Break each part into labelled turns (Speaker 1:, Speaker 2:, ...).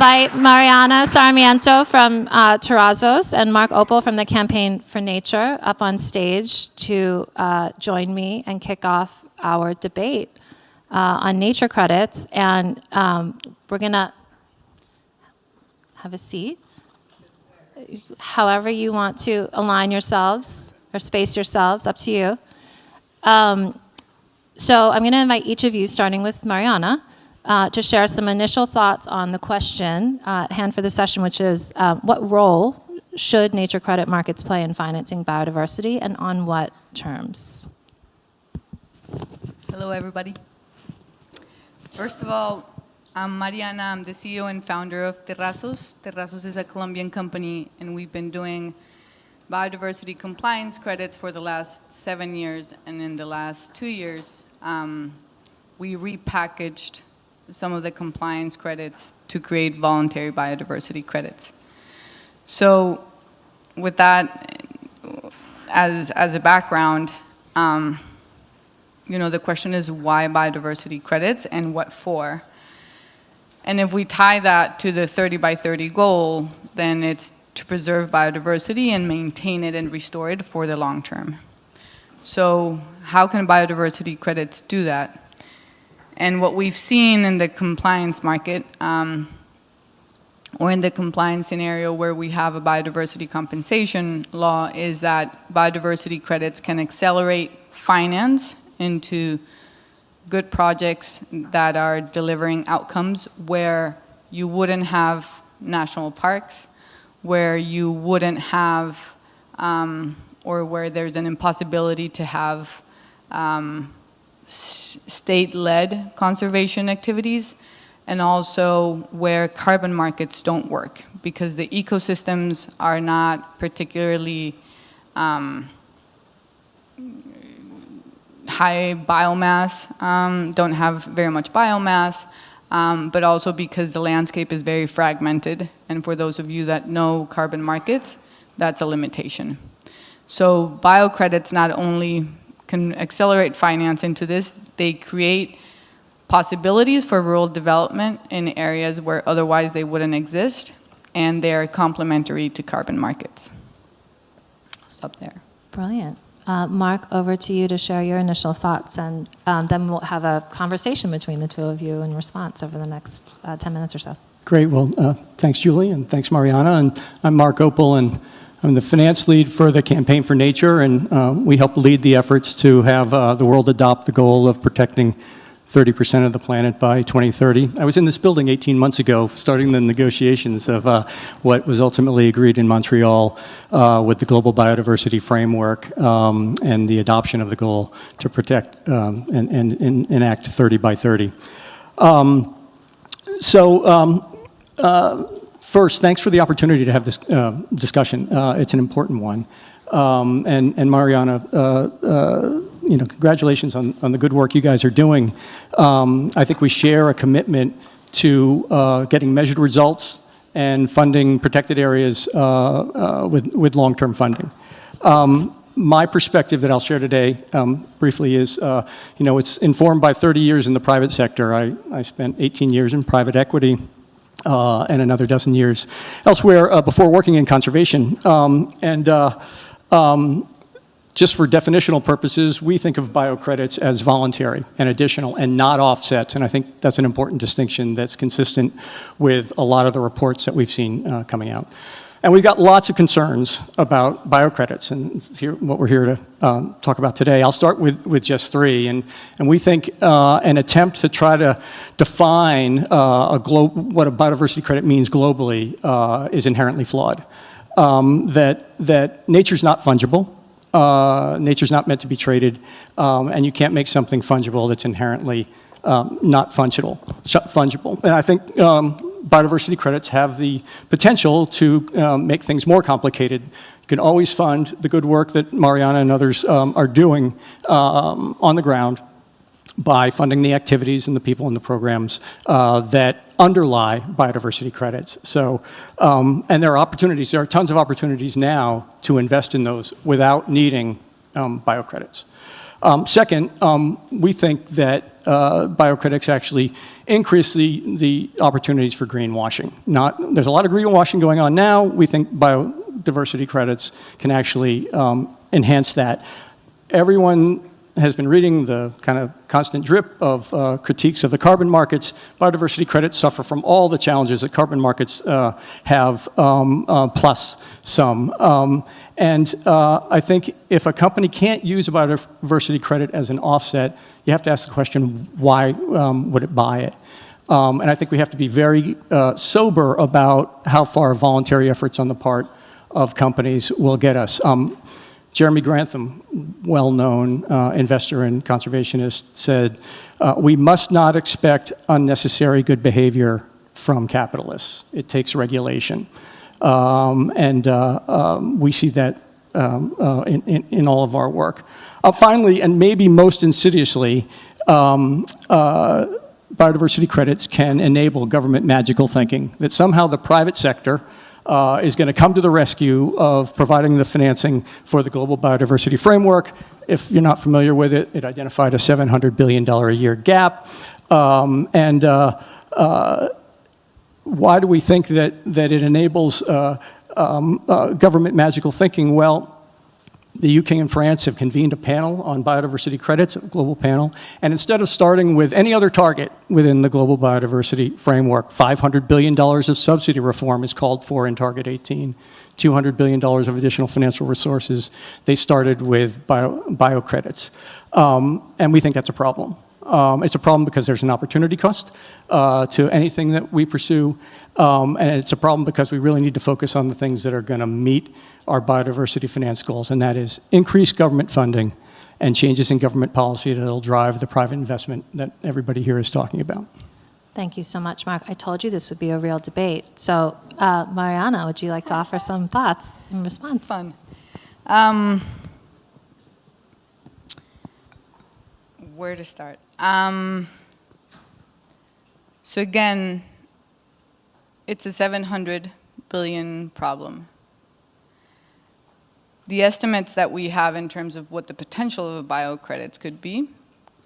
Speaker 1: invite Mariana Sarmiento from Terrazos and Mark Opel from the Campaign for Nature up on stage to join me and kick off our debate on nature credits. And we're going to have a seat. However you want to align yourselves or space yourselves, up to you. So I'm going to invite each of you, starting with Mariana, to share some initial thoughts on the question at hand for the session, which is what role should nature credit markets play in financing biodiversity, and on what terms?
Speaker 2: Hello, everybody. First of all, I'm Mariana. I'm the CEO and founder of Terrazos. Terrazos is a Colombian company, and we've been doing biodiversity compliance credits for the last 7 years, and in the last 2 years, we repackaged some of the compliance credits to create voluntary biodiversity credits. So with that as a background, the question is why biodiversity credits and what for? And if we tie that to the 30 by 30 goal, then it's to preserve biodiversity and maintain it and restore it for the long term. So how can biodiversity credits do that? And what we've seen in the compliance market, or in the compliance scenario where we have a biodiversity compensation law, is that biodiversity credits can accelerate finance into good projects that are delivering outcomes where you wouldn't have national parks, where you wouldn't have, or where there's an impossibility to have state-led conservation activities, and also where carbon markets don't work because the ecosystems are not particularly high biomass, don't have very much biomass, but also because the landscape is very fragmented. And for those of you that know carbon markets, that's a limitation. So biocredits not only can accelerate finance into this, they create possibilities for rural development in areas where otherwise they wouldn't exist, and they're complementary to carbon markets. I'll stop there.
Speaker 1: Brilliant. Mark, over to you to share your initial thoughts, and then we'll have a conversation between the two of you in response over the next 10 minutes or so.
Speaker 3: Great. Well, thanks, Julie, and thanks, Mariana. And I'm Mark Opel, and I'm the finance lead for the Campaign for Nature, and we help lead the efforts to have the world adopt the goal of protecting 30% of the planet by 2030. I was in this building 18 months ago, starting the negotiations of what was ultimately agreed in Montreal with the Global Biodiversity Framework and the adoption of the goal to protect and enact 30 by 30. First, thanks for the opportunity to have this discussion. It's an important one. And Mariana, congratulations on the good work you guys are doing. I think we share a commitment to getting measured results and funding protected areas with long-term funding. My perspective that I'll share today briefly is, it's informed by 30 years in the private sector. I spent 18 years in private equity and another dozen years elsewhere before working in conservation. Just for definitional purposes, we think of biocredits as voluntary and additional and not offsets, and I think that's an important distinction that's consistent with a lot of the reports that we've seen coming out. And we've got lots of concerns about biocredits, and what we're here to talk about today. I'll start with just three, and we think an attempt to try to define what a biodiversity credit means globally is inherently flawed. That nature's not fungible. Nature's not meant to be traded, and you can't make something fungible that's inherently not fungible. And I think biodiversity credits have the potential to make things more complicated. You can always fund the good work that Mariana and others are doing on the ground by funding the activities and the people and the programs that underlie biodiversity credits. So, and there are tons of opportunities now to invest in those without needing biocredits. Second, we think that biocredits actually increase the opportunities for greenwashing. There's a lot of greenwashing going on now. We think biodiversity credits can actually enhance that. Everyone has been reading the kind of constant drip of critiques of the carbon markets. Biodiversity credits suffer from all the challenges that carbon markets have, plus some. I think if a company can't use a biodiversity credit as an offset, you have to ask the question, why would it buy it? And I think we have to be very sober about how far voluntary efforts on the part of companies will get us. Jeremy Grantham, well-known investor and conservationist, said, we must not expect unnecessary good behavior from capitalists. It takes regulation. We see that in all of our work. Finally, and maybe most insidiously, biodiversity credits can enable government magical thinking, that somehow the private sector is going to come to the rescue of providing the financing for the global biodiversity framework. If you're not familiar with it, it identified a $700 billion a year gap. Why do we think that it enables government magical thinking? Well, the UK and France have convened a panel on biodiversity credits, a global panel, and instead of starting with any other target within the global biodiversity framework, $500 billion of subsidy reform is called for in Target 18, $200 billion of additional financial resources. They started with biocredits. And we think that's a problem. It's a problem because there's an opportunity cost to anything that we pursue, and it's a problem because we really need to focus on the things that are going to meet our biodiversity finance goals, and that is increased government funding and changes in government policy that will drive the private investment that everybody here is talking about.
Speaker 1: Thank you so much, Mark. I told you this would be a real debate. So, Mariana, would you like to offer some thoughts in response?
Speaker 2: It's fun. Where to start? So again, it's a 700 billion problem. The estimates that we have in terms of what the potential of biocredits could be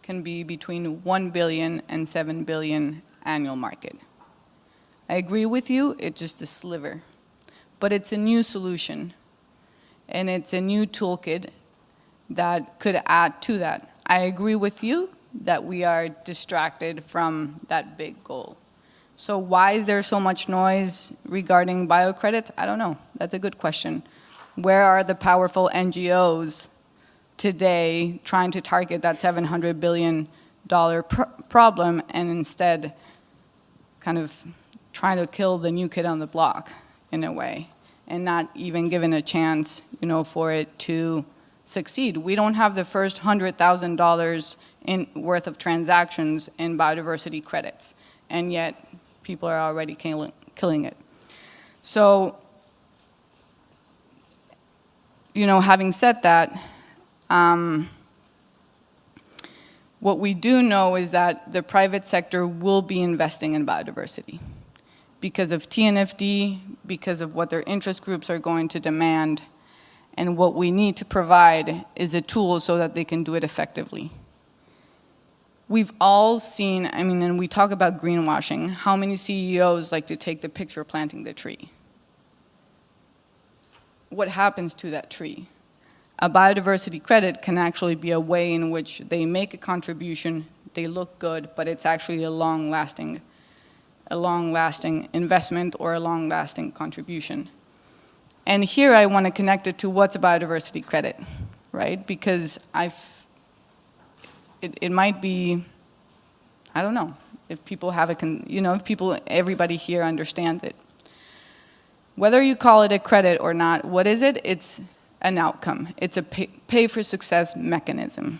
Speaker 2: can be between 1 billion and 7 billion annual market. I agree with you, it's just a sliver. But it's a new solution, and it's a new toolkit that could add to that. I agree with you that we are distracted from that big goal. So why is there so much noise regarding biocredits? I don't know. That's a good question. Where are the powerful NGOs today trying to target that $700 billion problem and instead kind of trying to kill the new kid on the block in a way and not even given a chance, for it to succeed? We don't have the first $100,000 worth of transactions in biodiversity credits, and yet people are already killing it. So, having said that, what we do know is that the private sector will be investing in biodiversity because of TNFD, because of what their interest groups are going to demand, and what we need to provide is a tool so that they can do it effectively. We've all seen, and we talk about greenwashing, how many CEOs like to take the picture planting the tree? What happens to that tree? A biodiversity credit can actually be a way in which they make a contribution, they look good, but it's actually a long-lasting investment or a long-lasting contribution. And here I want to connect it to what's a biodiversity credit, right? Because it might be, I don't know, if people have everybody here understands it. Whether you call it a credit or not, what is it? It's an outcome. It's a pay-for-success mechanism.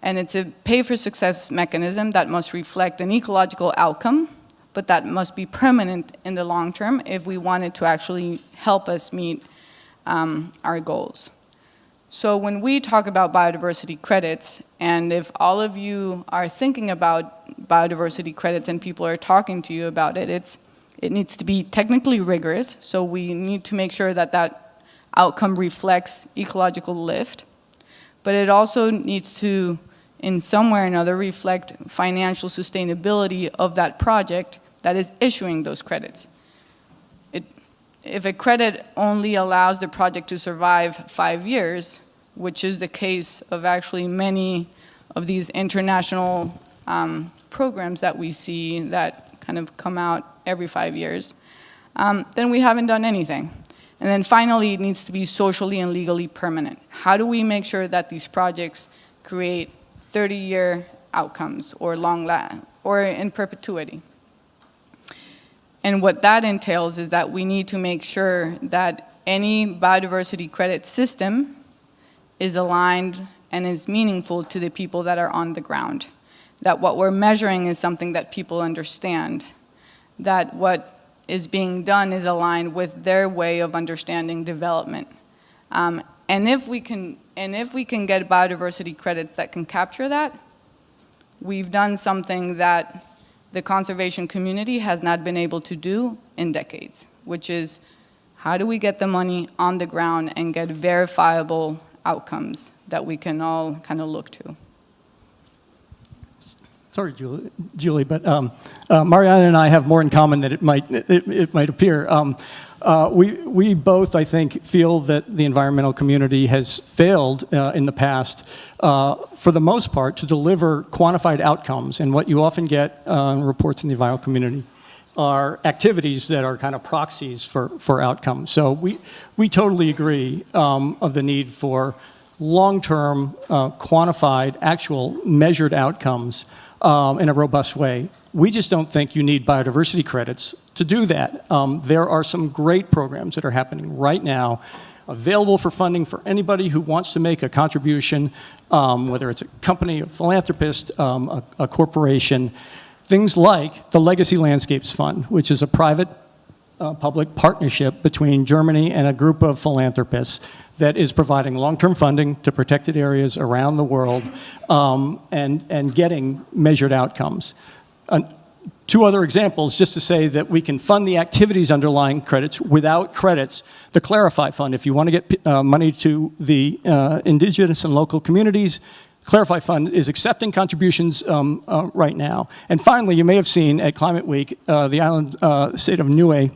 Speaker 2: And it's a pay-for-success mechanism that must reflect an ecological outcome, but that must be permanent in the long term if we want it to actually help us meet our goals. So when we talk about biodiversity credits, and if all of you are thinking about biodiversity credits and people are talking to you about it, it needs to be technically rigorous, so we need to make sure that that outcome reflects ecological lift. but it also needs to, in some way or another, reflect financial sustainability of that project that is issuing those credits. If a credit only allows the project to survive 5 years, which is the case of actually many of these international programs that we see that kind of come out every 5 years, then we haven't done anything. And then finally, it needs to be socially and legally permanent. How do we make sure that these projects create 30-year outcomes or or in perpetuity? And what that entails is that we need to make sure that any biodiversity credit system is aligned and is meaningful to the people that are on the ground. That what we're measuring is something that people understand. That what is being done is aligned with their way of understanding development. And if we can get biodiversity credits that can capture that, we've done something that the conservation community has not been able to do in decades, which is how do we get the money on the ground and get verifiable outcomes that we can all kind of look to.
Speaker 3: Sorry, Julie, but Mariana and I have more in common than it might appear. We both, I think, feel that the environmental community has failed in the past, for the most part, to deliver quantified outcomes. And what you often get in reports in the environmental community are activities that are kind of proxies for outcomes. So we totally agree of the need for long-term, quantified, actual measured outcomes in a robust way. We just don't think you need biodiversity credits to do that. There are some great programs that are happening right now, available for funding for anybody who wants to make a contribution, whether it's a company, a philanthropist, a corporation. Things like the Legacy Landscapes Fund, which is a private public partnership between Germany and a group of philanthropists that is providing long-term funding to protected areas around the world, and getting measured outcomes. Two other examples, just to say that we can fund the activities underlying credits without credits. The Clarify Fund, if you want to get money to the indigenous and local communities, Clarify Fund is accepting contributions right now. And finally, you may have seen at Climate Week, the island state of Niue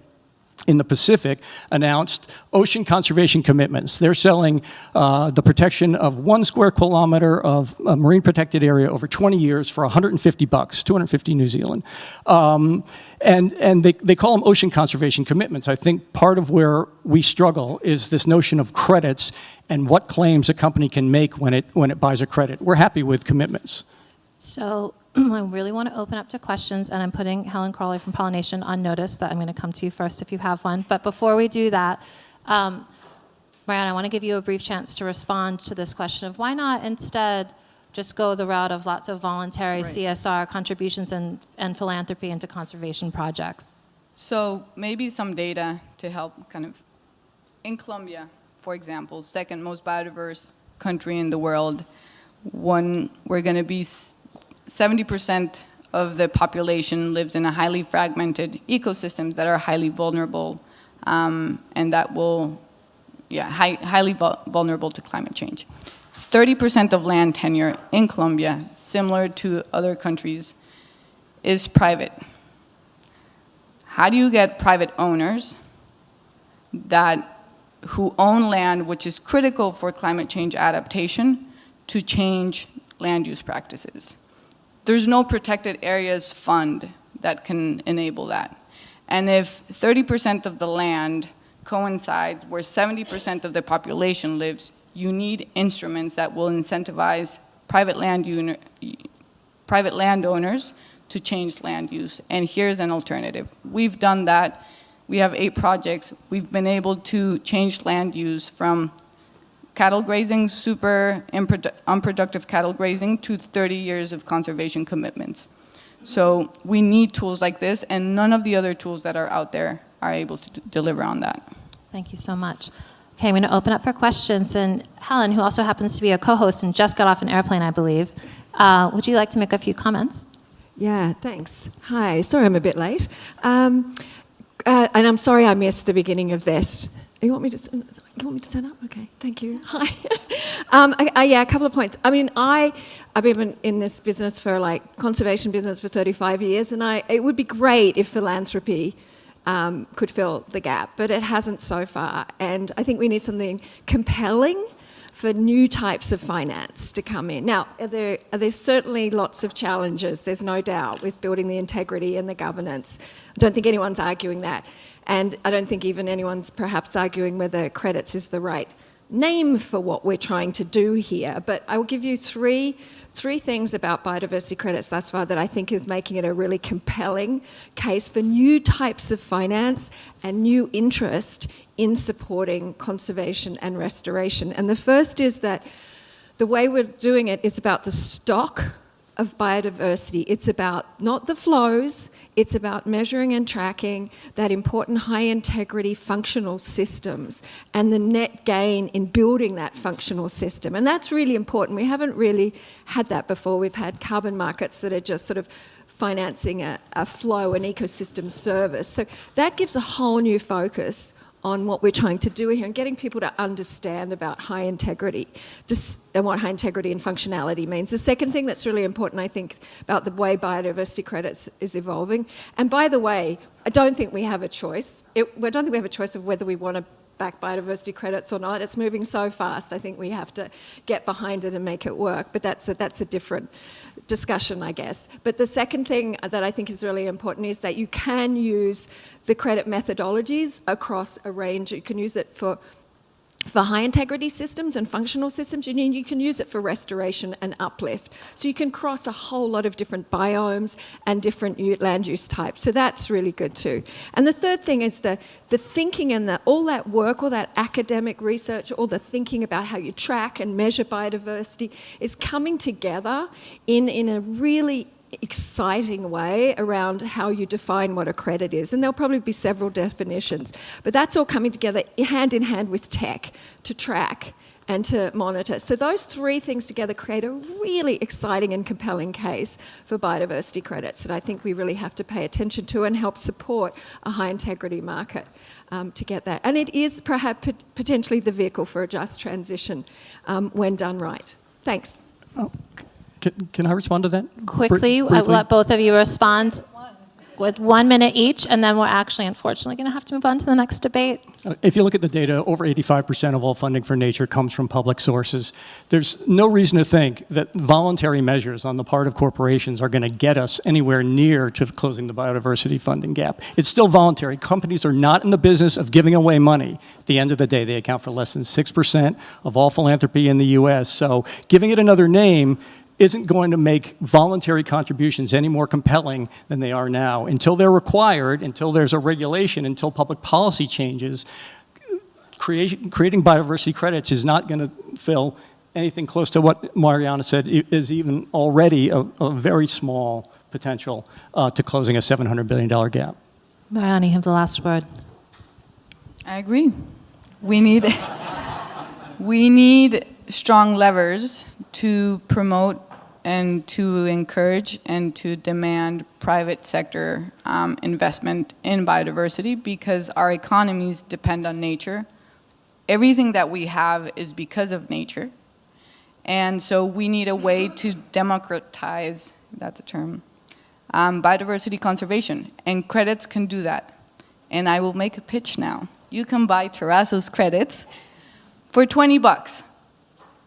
Speaker 3: in the Pacific announced ocean conservation commitments. They're selling the protection of 1 square kilometer of a marine protected area over 20 years for $150, 250 New Zealand. And they call them ocean conservation commitments. I think part of where we struggle is this notion of credits and what claims a company can make when it buys a credit. We're happy with commitments.
Speaker 1: So I really want to open up to questions, and I'm putting Helen Crawley from Pollination on notice that I'm going to come to you first if you have one. But before we do that, Mariana, I want to give you a brief chance to respond to this question of why not instead just go the route of lots of voluntary CSR contributions and philanthropy into conservation projects?
Speaker 2: So maybe some data to help kind of, in Colombia, for example, second most biodiverse country in the world, we're going to be 70% of the population lives in a highly fragmented ecosystems that are highly vulnerable, and that will, highly vulnerable to climate change. 30% of land tenure in Colombia, similar to other countries, is private. How do you get private owners who own land which is critical for climate change adaptation to change land use practices? There's no protected areas fund that can enable that. And if 30% of the land coincides where 70% of the population lives, you need instruments that will incentivize private landowners to change land use. And here's an alternative. We've done that. We have 8 projects. We've been able to change land use from cattle grazing, super unproductive cattle grazing, to 30 years of conservation commitments. So we need tools like this, and none of the other tools that are out there are able to deliver on that.
Speaker 1: Thank you so much. Okay, I'm going to open up for questions. And Helen, who also happens to be a co-host and just got off an airplane, I believe, would you like to make a few comments?
Speaker 4: Yeah, thanks. Hi, sorry I'm a bit late. And I'm sorry I missed the beginning of this. You want me to stand up? Okay, thank you. Hi. Yeah, a couple of points. I mean, I've been in this business for conservation business for 35 years, and it would be great if philanthropy could fill the gap, but it hasn't so far. And I think we need something compelling for new types of finance to come in. Now, there's certainly lots of challenges, there's no doubt, with building the integrity and the governance. I don't think anyone's arguing that. And I don't think even anyone's perhaps arguing whether credits is the right name for what we're trying to do here. But I will give you three things about biodiversity credits thus far that I think is making it a really compelling case for new types of finance and new interest in supporting conservation and restoration. And the first is that the way we're doing it is about the stock of biodiversity. It's about not the flows, it's about measuring and tracking that important high integrity functional systems and the net gain in building that functional system. And that's really important. We haven't really had that before. We've had carbon markets that are just sort of financing a flow, an ecosystem service. So that gives a whole new focus on what we're trying to do here and getting people to understand about high integrity and what high integrity and functionality means. The second thing that's really important, I think, about the way biodiversity credits is evolving, and by the way, I don't think we have a choice. I don't think we have a choice of whether we want to back biodiversity credits or not. It's moving so fast, I think we have to get behind it and make it work, but that's a different discussion, I guess. But the second thing that I think is really important is that you can use the credit methodologies across a range. You can use it for high integrity systems and functional systems, and you can use it for restoration and uplift. So you can cross a whole lot of different biomes and different land use types. So that's really good too. And the third thing is the thinking and all that work, all that academic research, all the thinking about how you track and measure biodiversity is coming together in a really exciting way around how you define what a credit is. And there'll probably be several definitions. But that's all coming together hand in hand with tech to track and to monitor. So those three things together create a really exciting and compelling case for biodiversity credits that I think we really have to pay attention to and help support a high integrity market to get that. And it is perhaps potentially the vehicle for a just transition when done right. Thanks.
Speaker 3: Oh. Can I respond to that?
Speaker 1: Quickly, I'll let both of you respond with 1 minute each, and then we're actually, unfortunately, going to have to move on to the next debate.
Speaker 3: If you look at the data, over 85% of all funding for nature comes from public sources. There's no reason to think that voluntary measures on the part of corporations are going to get us anywhere near to closing the biodiversity funding gap. It's still voluntary. Companies are not in the business of giving away money. At the end of the day, they account for less than 6% of all philanthropy in the U.S. So giving it another name isn't going to make voluntary contributions any more compelling than they are now. Until they're required, until there's a regulation, until public policy changes, creating biodiversity credits is not going to fill anything close to what Mariana said is even already a very small potential to closing a $700 billion gap.
Speaker 1: Mariana, you have the last word.
Speaker 2: I agree. We need strong levers to promote and to encourage and to demand private sector investment in biodiversity because our economies depend on nature. Everything that we have is because of nature. And so we need a way to democratize, that's the term, biodiversity conservation. And credits can do that. And I will make a pitch now. You can buy Terrazzo's credits for $20.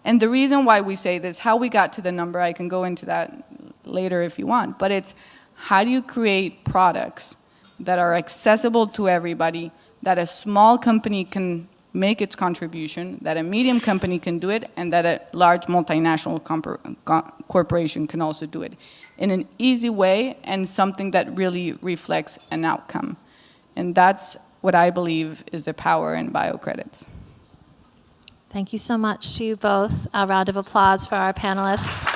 Speaker 2: And the reason why we say this, how we got to the number, I can go into that later if you want, but it's how do you create products that are accessible to everybody, that a small company can make its contribution, that a medium company can do it, and that a large multinational corporation can also do it in an easy way and something that really reflects an outcome. And that's what I believe is the power in biocredits.
Speaker 1: Thank you so much to you both. A round of applause for our panelists.